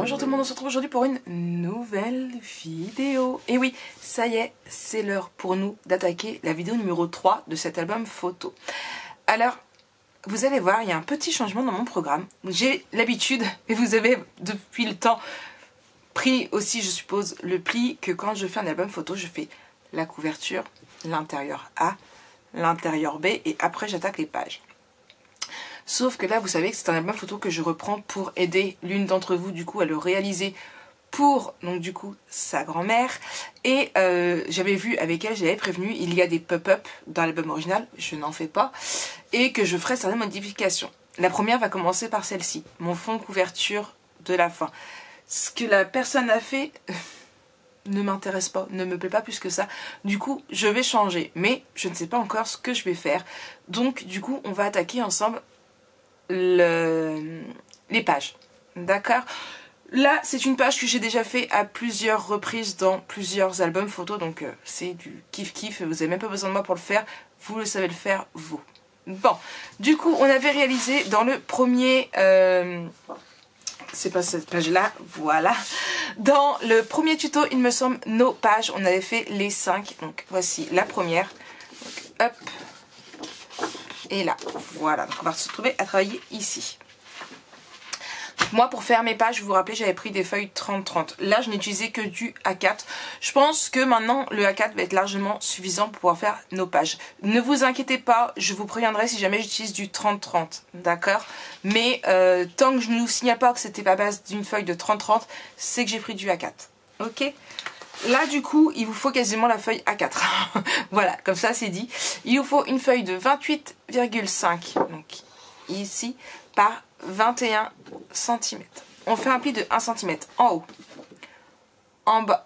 Bonjour tout le monde, on se retrouve aujourd'hui pour une nouvelle vidéo. Et oui, ça y est, c'est l'heure pour nous d'attaquer la vidéo numéro 3 de cet album photo. Alors, vous allez voir, il y a un petit changement dans mon programme. J'ai l'habitude, et vous avez depuis le temps pris aussi, je suppose, le pli que quand je fais un album photo, je fais la couverture, l'intérieur A, l'intérieur B, et après j'attaque les pages. Sauf que là, vous savez que c'est un album photo que je reprends pour aider l'une d'entre vous, du coup, à le réaliser pour, donc du coup, sa grand-mère. Et j'avais vu avec elle, j'avais prévenu, il y a des pop-up dans l'album original, je n'en fais pas, et que je ferai certaines modifications. La première va commencer par celle-ci, mon fond de couverture de la fin. Ce que la personne a fait ne m'intéresse pas, ne me plaît pas plus que ça. Du coup, je vais changer, mais je ne sais pas encore ce que je vais faire. Donc, du coup, on va attaquer ensemble les pages, d'accord. Là c'est une page que j'ai déjà fait à plusieurs reprises dans plusieurs albums photos, donc c'est du kiff kiff, vous n'avez même pas besoin de moi pour le faire, vous le savez le faire vous. Bon, du coup on avait réalisé dans le premier c'est pas cette page là, voilà, dans le premier tuto il me semble, nos pages, on avait fait les 5, donc voici la première, donc, hop. Et là, voilà, donc on va se retrouver à travailler ici. Moi, pour faire mes pages, vous vous rappelez, j'avais pris des feuilles 30-30. Là, je n'utilisais que du A4. Je pense que maintenant, le A4 va être largement suffisant pour pouvoir faire nos pages. Ne vous inquiétez pas, je vous préviendrai si jamais j'utilise du 30-30, d'accord. Mais tant que je ne vous signale pas que c'était à base d'une feuille de 30-30, c'est que j'ai pris du A4, ok. Là du coup il vous faut quasiment la feuille A4. Voilà, comme ça c'est dit. Il vous faut une feuille de 28,5 donc ici par 21 cm. On fait un pli de 1 cm en haut, en bas,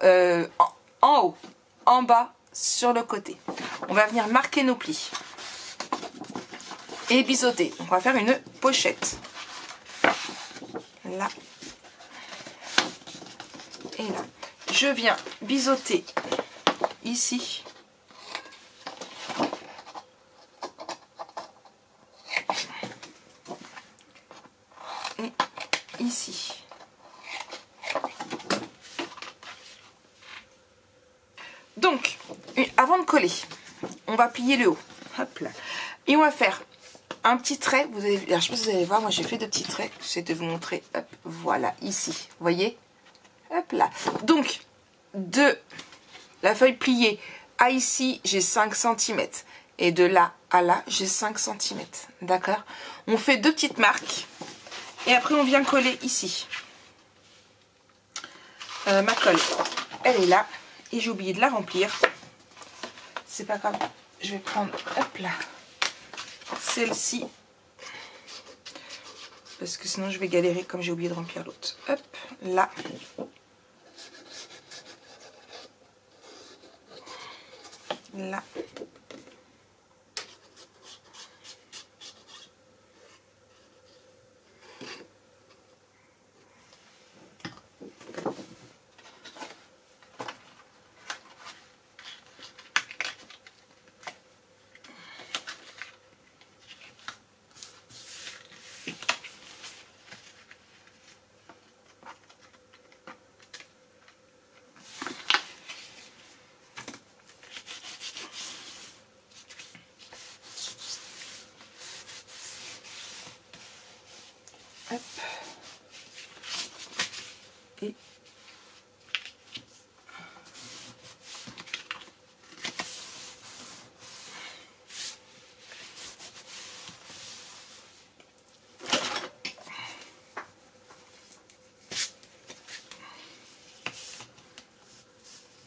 en haut, en bas, sur le côté. On va venir marquer nos plis et biseauter. Donc on va faire une pochette. Là et là. Je viens biseauter ici. Et ici. Donc, avant de coller, on va plier le haut. Hop là. Et on va faire un petit trait. Vous allez, alors, je sais pas si vous allez voir, moi j'ai fait de petits traits. J'essaie de vous montrer. Hop, voilà, ici. Vous voyez? Hop là. Donc, de la feuille pliée à ici, j'ai 5 cm. Et de là à là, j'ai 5 cm. D'accord? On fait deux petites marques. Et après, on vient coller ici. Ma colle, elle est là. Et j'ai oublié de la remplir. C'est pas grave. Je vais prendre, hop là, celle-ci. Parce que sinon, je vais galérer comme j'ai oublié de remplir l'autre. Hop, là. Là. Hop. Et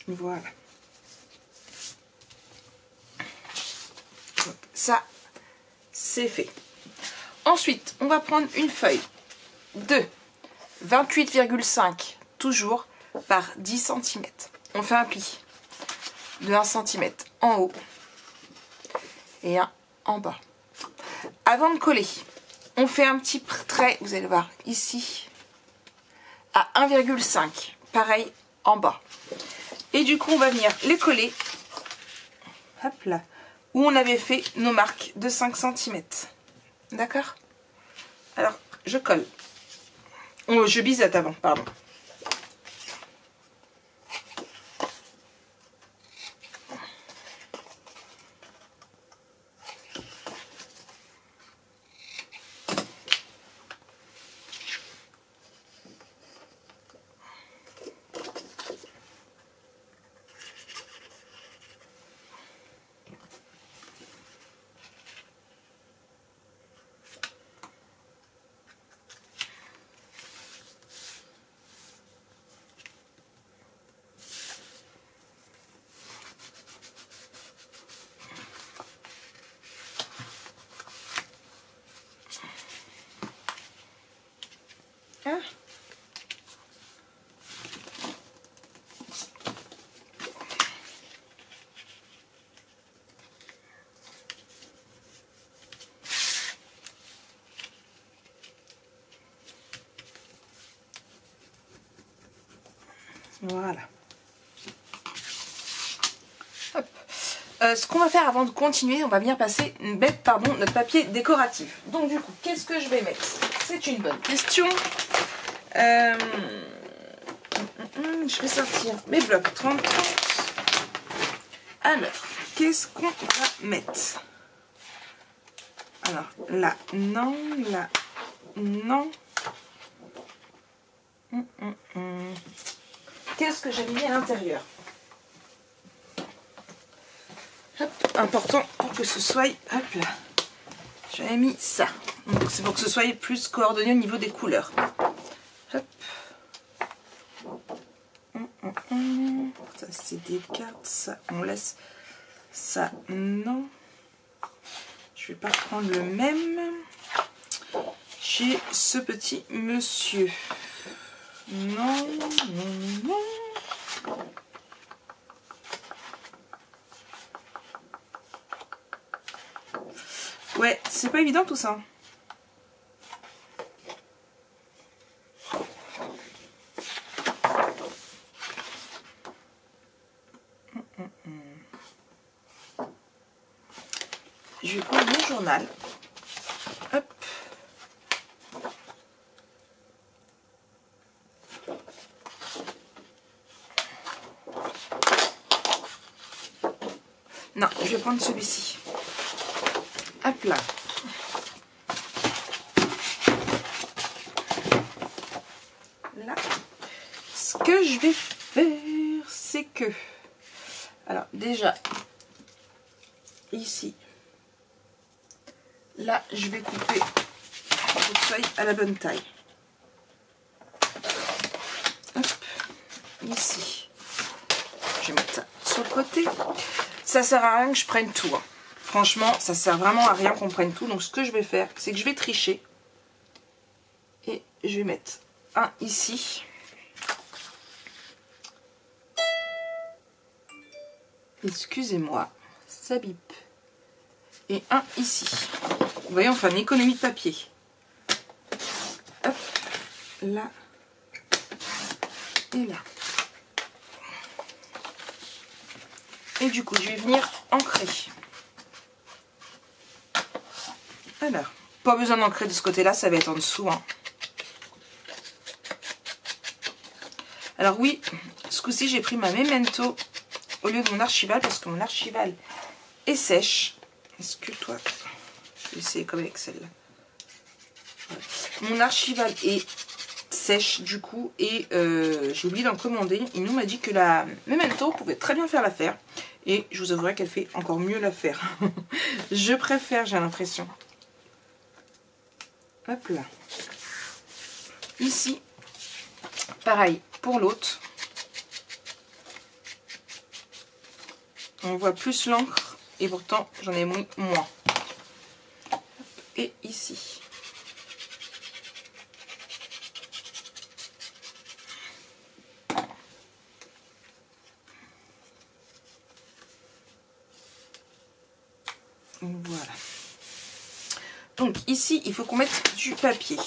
voilà. Donc, ça, c'est fait. Ensuite, on va prendre une feuille de 28,5 toujours par 10 cm. On fait un pli de 1 cm en haut et un en bas. Avant de coller, on fait un petit trait, vous allez voir ici, à 1,5, pareil en bas. Et du coup, on va venir les coller, hop là, où on avait fait nos marques de 5 cm. D'accord? Alors, je colle Oh, je bisette avant, pardon. Ah. Voilà. Hop. Ce qu'on va faire avant de continuer, on va venir passer notre papier décoratif. Donc du coup, qu'est-ce que je vais mettre? C'est une bonne question. Je vais sortir mes blocs 30-30. Alors, qu'est-ce qu'on va mettre? Alors, là, non, là, non. Qu'est-ce que j'avais mis à l'intérieur? Important pour que ce soit... Hop là. J'avais mis ça. Donc c'est pour que ce soit plus coordonné au niveau des couleurs. Hop. Ça c'est des cartes. Ça on laisse. Ça non. Je vais pas prendre le même. J'ai ce petit monsieur. Non, non, non. Ouais, c'est pas évident tout ça. Je vais prendre mon journal. Hop. Non, je vais prendre celui-ci. Hop là. Là. Ce que je vais faire, c'est que... Alors déjà, ici, là, je vais couper pour que ce soit à la bonne taille. Hop. Ici, je vais mettre ça sur le côté. Ça sert à rien que je prenne tout. Hein. Franchement, ça sert vraiment à rien qu'on prenne tout. Donc ce que je vais faire, c'est que je vais tricher. Et je vais mettre un ici. Excusez-moi, ça bip. Et un ici. Vous voyez, on fait une économie de papier. Hop, là. Et là. Et du coup, je vais venir ancrer. Alors, pas besoin d'ancrer de ce côté-là, ça va être en dessous. Hein. Alors oui, ce coup-ci, j'ai pris ma Memento au lieu de mon archival, parce que mon archival est sèche. Est-ce que toi... Je vais essayer comme avec celle-là. Voilà. Mon archival est sèche du coup, et j'ai oublié d'en commander. Il nous m'a dit que la Memento pouvait très bien faire l'affaire. Et je vous avouerai qu'elle fait encore mieux l'affaire. Je préfère, j'ai l'impression. Hop là. Ici, pareil pour l'autre. On voit plus l'encre et pourtant j'en ai mis moins. Et ici. Voilà. Donc ici, il faut qu'on mette du papier.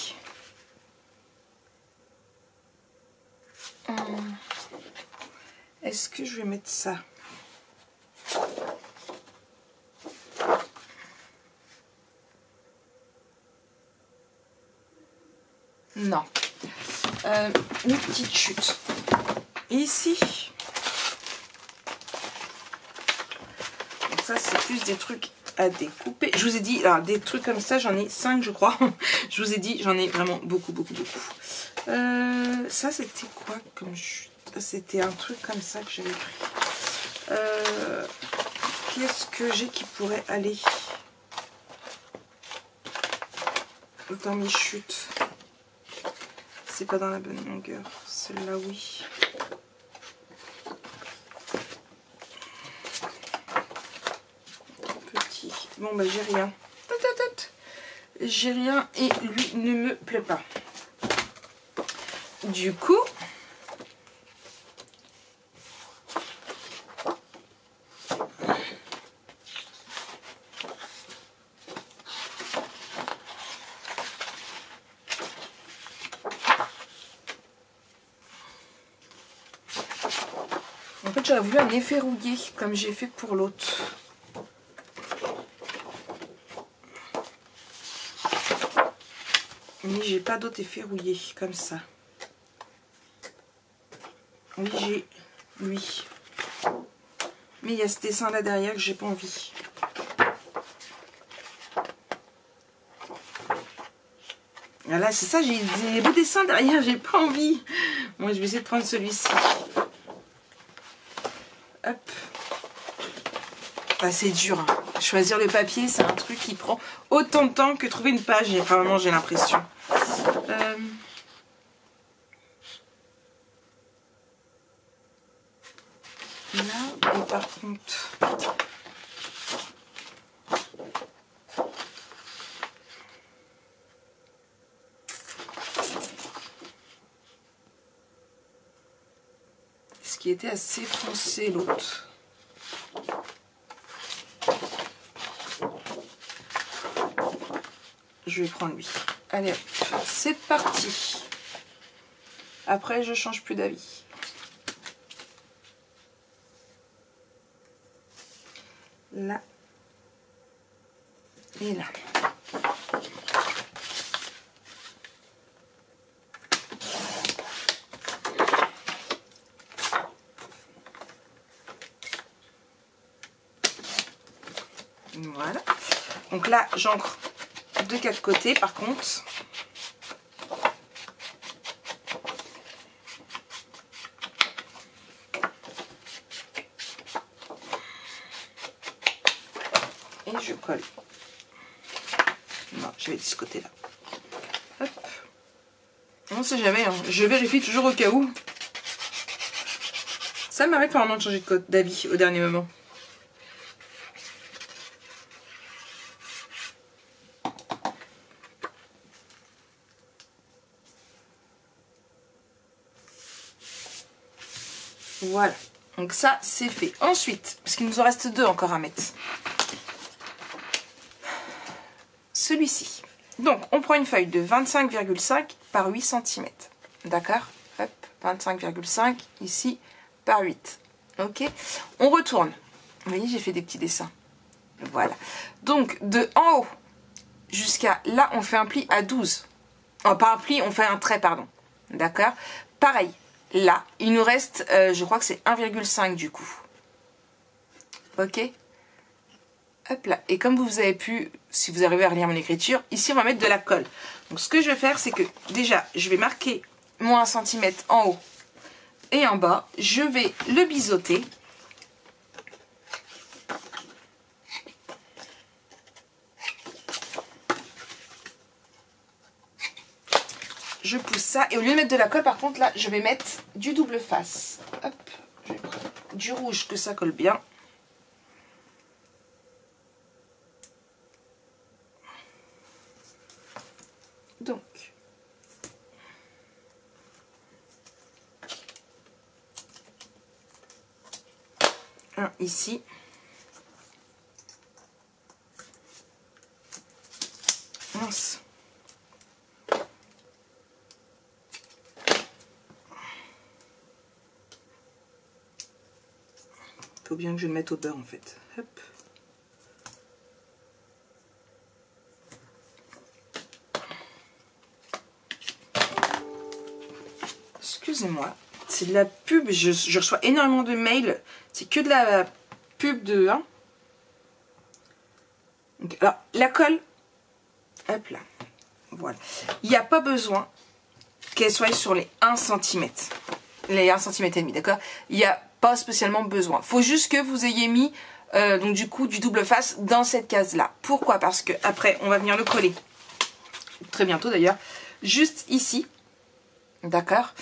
Est-ce que je vais mettre ça? Non. Une petite chute. Ici. Donc ça, c'est plus des trucs à découper. Je vous ai dit, alors, des trucs comme ça, j'en ai 5 je crois. Je vous ai dit, j'en ai vraiment beaucoup. Ça, c'était quoi comme chute? C'était un truc comme ça que j'avais pris. Qu'est-ce que j'ai qui pourrait aller dans mes chutes? C'est pas dans la bonne longueur. Celle-là, oui. Petit. Bon, bah, j'ai rien. J'ai rien et lui ne me plaît pas. Du coup, en fait, j'aurais voulu un effet rouillé comme j'ai fait pour l'autre. Mais j'ai pas d'autre effet rouillé comme ça. Oui, j'ai lui. Mais il y a ce dessin là derrière que j'ai pas envie. Voilà, c'est ça, j'ai des beaux dessins derrière, j'ai pas envie. Moi, je vais essayer de prendre celui-ci. Hop. Ah, c'est dur. Hein. Choisir le papier, c'est un truc qui prend autant de temps que trouver une page. Enfin, vraiment, j'ai l'impression. Là, et par contre... Ce qui était assez foncé, l'autre. Je vais prendre lui. Allez, hop, c'est parti. Après, je change plus d'avis. Là. Et là. Voilà. Donc là, j'encre de quatre côtés par contre. Et je colle. Non, je vais de ce côté-là. Hop. On ne sait jamais, hein. Je vérifie toujours au cas où. Ça m'arrive vraiment de changer d'avis au dernier moment. Voilà, donc ça c'est fait. Ensuite, parce qu'il nous en reste deux encore à mettre. Celui-ci. Donc on prend une feuille de 25,5 par 8 cm. D'accord? Hop, 25,5 ici par 8. Ok? On retourne. Vous voyez, j'ai fait des petits dessins. Voilà. Donc de en haut jusqu'à là, on fait un pli à 12. Oh, pas un pli, on fait un trait, pardon. D'accord? Pareil. Là, il nous reste, je crois que c'est 1,5 du coup. Ok? Hop là. Et comme vous avez pu, si vous arrivez à relire mon écriture, ici on va mettre de la colle. Donc ce que je vais faire, c'est que déjà, je vais marquer mon 1 cm en haut et en bas. Je vais le biseauter. Je pousse ça et au lieu de mettre de la colle, par contre, là, je vais mettre du double face. Hop, je vais prendre du rouge que ça colle bien. Donc, un ici. Mince. Faut bien que je le mette au beurre en fait. Hop. excusez-moi, c'est de la pub, je reçois énormément de mails, c'est que de la pub de... Hein. Donc, alors, la colle, hop là, voilà. Il n'y a pas besoin qu'elle soit sur les 1 cm, les 1 cm et demi, d'accord? Il n'y a pas spécialement besoin. Il faut juste que vous ayez mis, donc du coup, du double face dans cette case-là. Pourquoi? Parce que après, on va venir le coller, très bientôt d'ailleurs, juste ici, d'accord?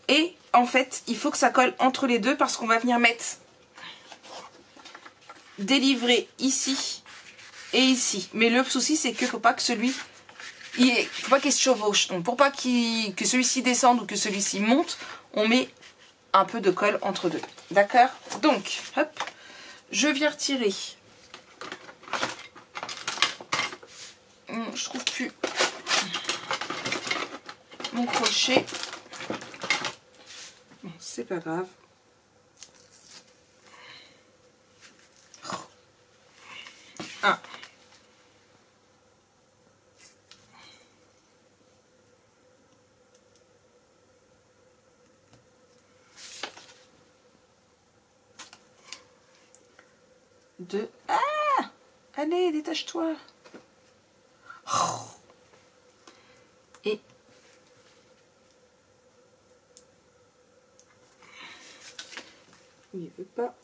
Et en fait, il faut que ça colle entre les deux parce qu'on va venir mettre des livrets ici et ici. Mais le souci, c'est qu'il ne faut pas que faut pas qu'il se chevauche. Donc pour pas que celui-ci descende ou que celui-ci monte, on met un peu de colle entre deux. D'accord? Donc, hop, je viens retirer. Je trouve plus mon crochet. Bon, c'est pas grave. Un. Deux. Ah! Allez, détache-toi. Et il veut pas.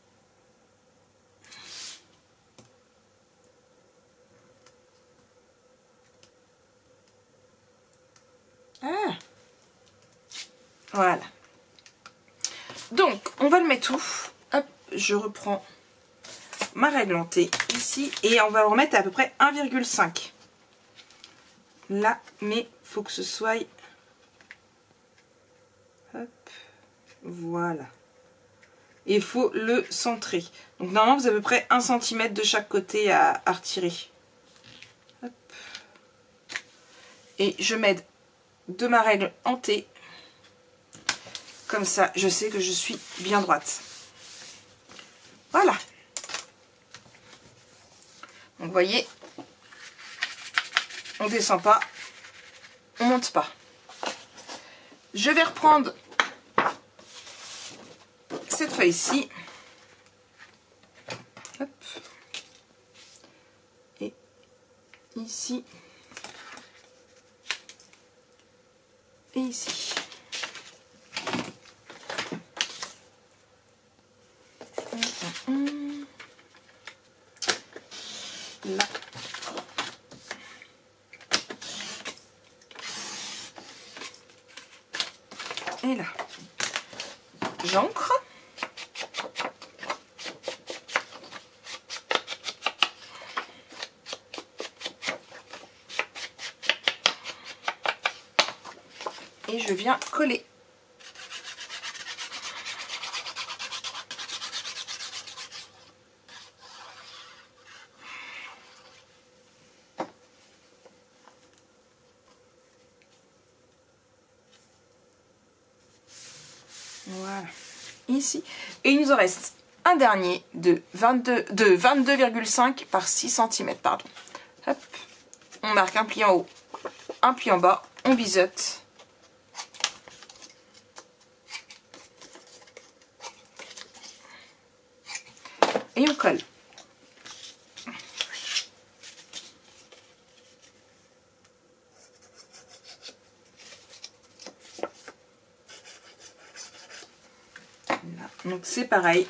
Ah! Voilà. Donc, on va le mettre où? Hop, je reprends ma règle en T ici et on va le remettre à peu près 1,5. Là, mais faut que ce soit... Hop, voilà. Et il faut le centrer. Donc normalement, vous avez à peu près 1 cm de chaque côté à retirer. Hop. Et je m'aide de ma règle en T. Comme ça, je sais que je suis bien droite. Voilà. Donc vous voyez, on descend pas, on monte pas. Je vais reprendre cette feuille-ci. Hop. Et ici. Et ici. Là. Et là. J'ancre. Et je viens coller. Voilà, ici. Et il nous en reste un dernier de 22,5 par 6 cm, pardon. Hop. On marque un pli en haut, un pli en bas, on biseaute. Et on colle. Donc c'est pareil.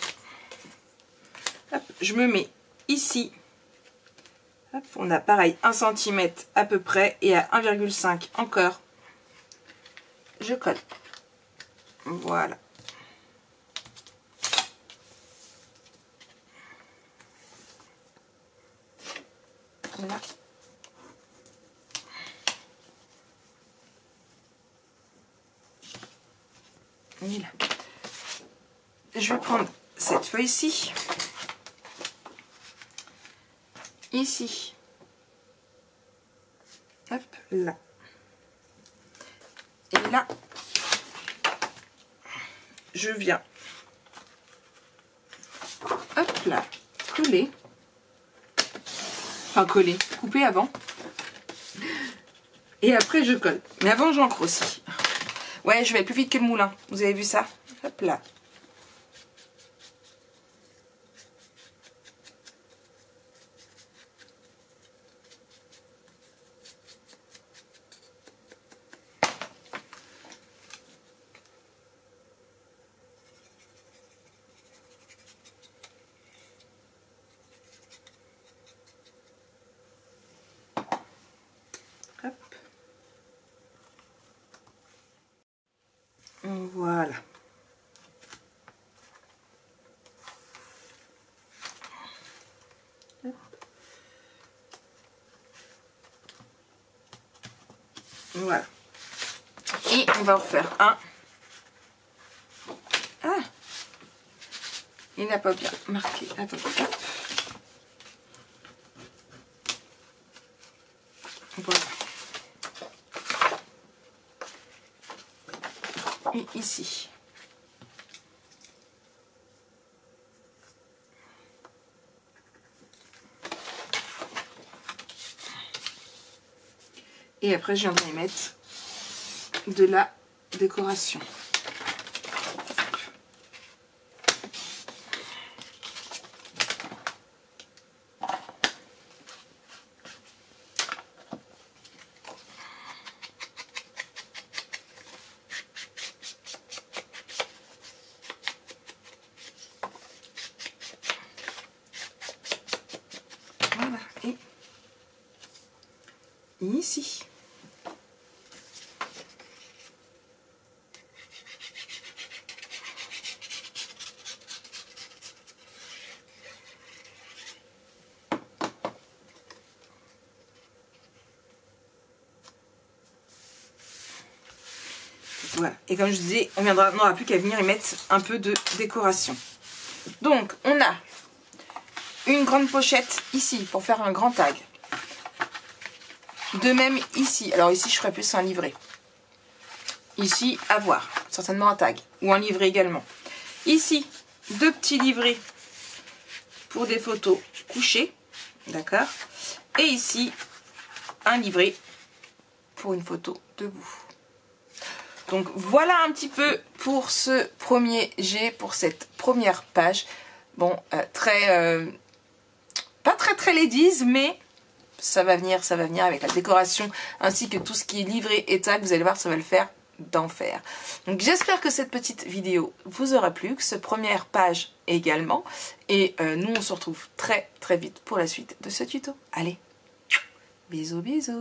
Hop, je me mets ici. Hop, on a pareil 1 cm à peu près et à 1,5 encore. Je colle. Voilà. Là. Et là. Je vais prendre cette feuille-ci, ici, hop, là, et là, je viens, hop là, coller, enfin coller, couper avant, et après je colle, mais avant j'encre aussi. Ouais, je vais plus vite que le moulin. Vous avez vu ça? Hop là. Hop. Voilà. Hop. Voilà. Et on va en refaire un. Ah, il n'a pas bien marqué. Attends, hop. Voilà. Et ici. Et après, je viendrai mettre de la décoration. Voilà. Et ici. Voilà. Et comme je disais, on n'aura plus qu'à venir y mettre un peu de décoration. Donc, on a une grande pochette ici pour faire un grand tag. De même ici. Alors ici, je ferai plus un livret. Ici, à voir. Certainement un tag. Ou un livret également. Ici, 2 petits livrets pour des photos couchées. D'accord. Et ici, un livret pour une photo debout. Donc voilà un petit peu pour ce premier jet, pour cette première page. Bon, pas très ladies, mais ça va venir avec la décoration ainsi que tout ce qui est livré et tag. Vous allez voir, ça va le faire d'enfer. Donc j'espère que cette petite vidéo vous aura plu, que cette première page également. Et nous, on se retrouve très vite pour la suite de ce tuto. Allez, bisous bisous.